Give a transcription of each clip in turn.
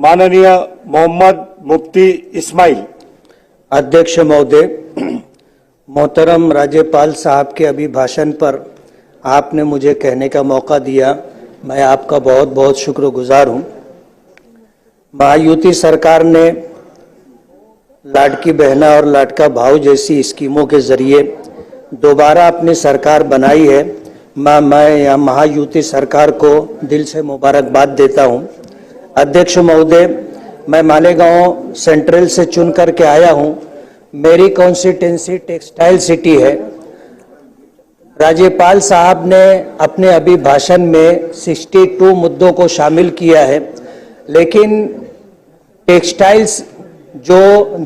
माननीय मोहम्मद मुफ्ती इस्माइल। अध्यक्ष महोदय, मोहतरम राज्यपाल साहब के अभिभाषण पर आपने मुझे कहने का मौका दिया, मैं आपका बहुत बहुत शुक्रगुजार हूँ। महायुति सरकार ने लाडकी बहना और लाडका भाव जैसी स्कीमों के जरिए दोबारा अपनी सरकार बनाई है। मैं यहाँ महायुति सरकार को दिल से मुबारकबाद देता हूँ। अध्यक्ष महोदय, मैं मालेगांव सेंट्रल से चुन करके आया हूँ। मेरी कॉन्स्टिट्यूंसी टेक्सटाइल सिटी है। राज्यपाल साहब ने अपने अभिभाषण में 62 मुद्दों को शामिल किया है, लेकिन टेक्सटाइल्स जो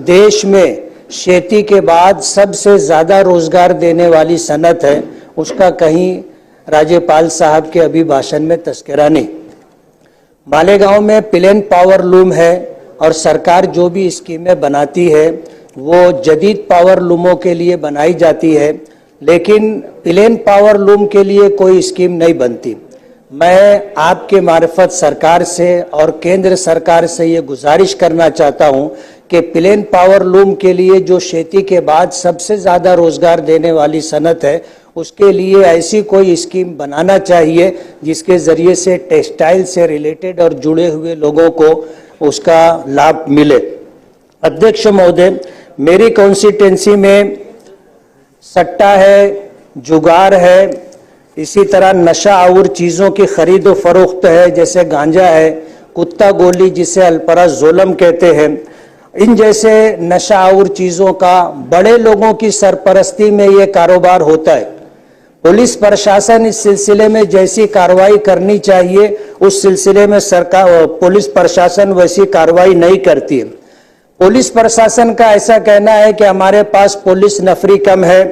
देश में खेती के बाद सबसे ज़्यादा रोजगार देने वाली सनत है, उसका कहीं राज्यपाल साहब के अभिभाषण में तस्करा नहीं। मालेगांव में प्लेन पावर लूम है और सरकार जो भी स्कीमें बनाती है वो जदीद पावर लूमों के लिए बनाई जाती है, लेकिन प्लेन पावर लूम के लिए कोई स्कीम नहीं बनती। मैं आपके मार्फत सरकार से और केंद्र सरकार से ये गुजारिश करना चाहता हूँ कि प्लेन पावर लूम के लिए जो खेती के बाद सबसे ज़्यादा रोजगार देने वाली सनत है, उसके लिए ऐसी कोई स्कीम बनाना चाहिए जिसके ज़रिए से टेक्सटाइल से रिलेटेड और जुड़े हुए लोगों को उसका लाभ मिले। अध्यक्ष महोदय, मेरी कॉन्स्टिट्यूंसी में सट्टा है, जुगार है, इसी तरह नशा और चीज़ों की खरीद व फरोख्त है, जैसे गांजा है, कुत्ता गोली जिसे अल्पराजोलम कहते हैं। इन जैसे नशा और चीज़ों का बड़े लोगों की सरपरस्ती में ये कारोबार होता है। पुलिस प्रशासन इस सिलसिले में जैसी कार्रवाई करनी चाहिए उस सिलसिले में सरकार पुलिस प्रशासन वैसी कार्रवाई नहीं करती है। पुलिस प्रशासन का ऐसा कहना है कि हमारे पास पुलिस नफरी कम है,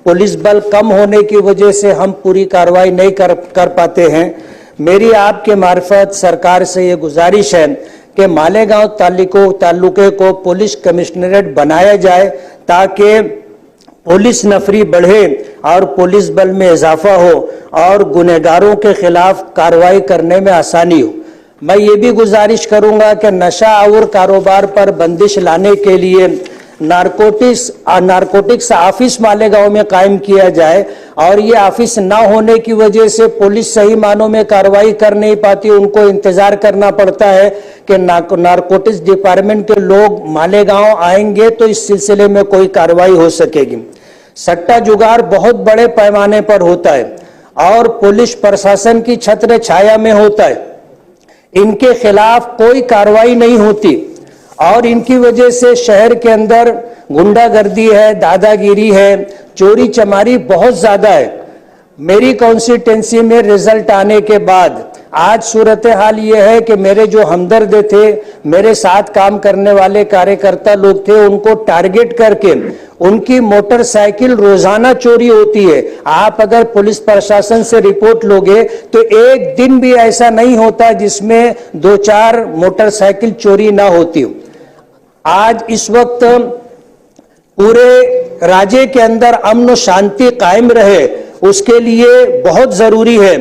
पुलिस बल कम होने की वजह से हम पूरी कार्रवाई नहीं कर पाते हैं। मेरी आपके मार्फत सरकार से ये गुजारिश है कि मालेगांव तालुके को पुलिस कमिश्नरेट बनाया जाए ताकि पुलिस नफरी बढ़े और पुलिस बल में इजाफा हो और गुनहगारों के खिलाफ कार्रवाई करने में आसानी हो। मैं ये भी गुजारिश करूंगा कि नशा और कारोबार पर बंदिश लाने के लिए नारकोटिक्स ऑफिस मालेगांव में कायम किया जाए और ये ऑफिस ना होने की वजह से पुलिस सही मानों में कार्रवाई कर नहीं पाती। उनको इंतजार करना पड़ता है कि नारकोटिक्स डिपार्टमेंट के लोग मालेगांव आएंगे तो इस सिलसिले में कोई कार्रवाई हो सकेगी। सट्टा जुगार बहुत बड़े पैमाने पर होता है और पुलिस प्रशासन की छत्र छाया में होता है। इनके खिलाफ कोई कार्रवाई नहीं होती और इनकी वजह से शहर के अंदर गुंडागर्दी है, दादागिरी है, चोरी चमारी बहुत ज्यादा है। मेरी कॉन्स्टिट्यूंसी में रिजल्ट आने के बाद आज सूरत हाल ये है कि मेरे जो हमदर्द थे, मेरे साथ काम करने वाले कार्यकर्ता लोग थे, उनको टारगेट करके उनकी मोटरसाइकिल रोजाना चोरी होती है। आप अगर पुलिस प्रशासन से रिपोर्ट लोगे तो एक दिन भी ऐसा नहीं होता जिसमें 2-4 मोटरसाइकिल चोरी ना होती हो। आज इस वक्त पूरे राज्य के अंदर अमन और शांति कायम रहे, उसके लिए बहुत जरूरी है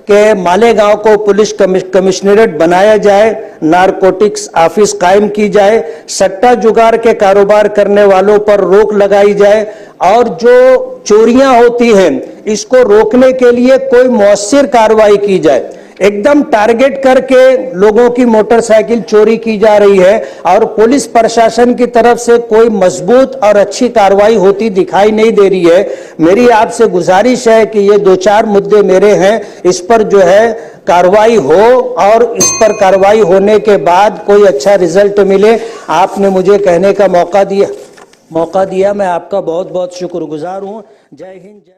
कि मालेगांव को पुलिस कमिश्नरेट बनाया जाए, नारकोटिक्स ऑफिस कायम की जाए, सट्टा जुगार के कारोबार करने वालों पर रोक लगाई जाए और जो चोरियां होती हैं इसको रोकने के लिए कोई मौसर कार्रवाई की जाए। एकदम टारगेट करके लोगों की मोटरसाइकिल चोरी की जा रही है और पुलिस प्रशासन की तरफ से कोई मजबूत और अच्छी कार्रवाई होती दिखाई नहीं दे रही है। मेरी आपसे गुजारिश है कि ये 2-4 मुद्दे मेरे हैं, इस पर जो है कार्रवाई हो और इस पर कार्रवाई होने के बाद कोई अच्छा रिजल्ट मिले। आपने मुझे कहने का मौका दिया, मैं आपका बहुत बहुत शुक्रगुजार हूँ। जय हिंद।